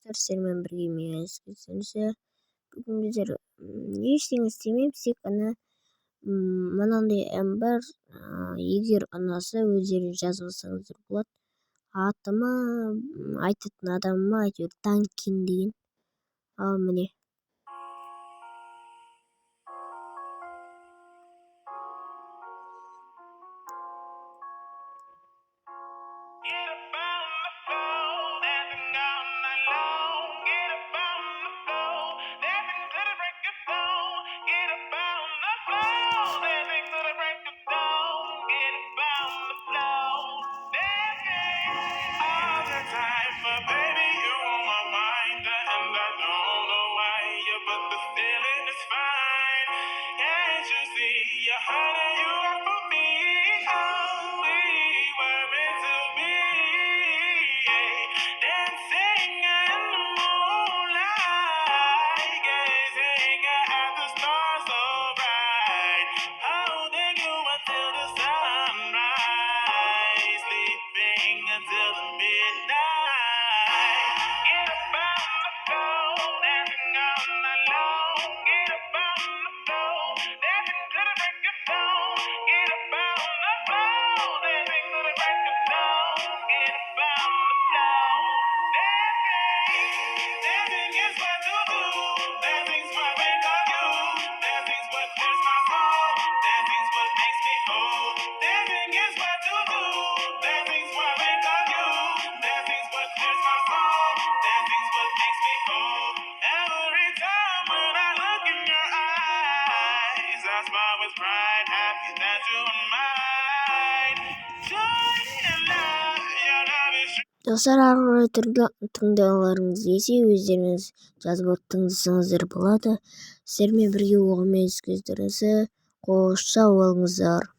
достар, сіздермен бірге мен сөйлесемін. Бүгін біздер ештеңе істемейміз, тек қана мынандай бар. Егер ұнаса өздеріңіз жазып алсаңыздар болады. Атыма айтатын адамыма әйтеуір Данкин деген. Ал міне. Достар, ары қарай тыңдауларыңыз келсе өздеріңіз жазып тыңдасаңыздар болады. Сіздермен бірге оған мен сөздеріңізді қош сау болыңыздар.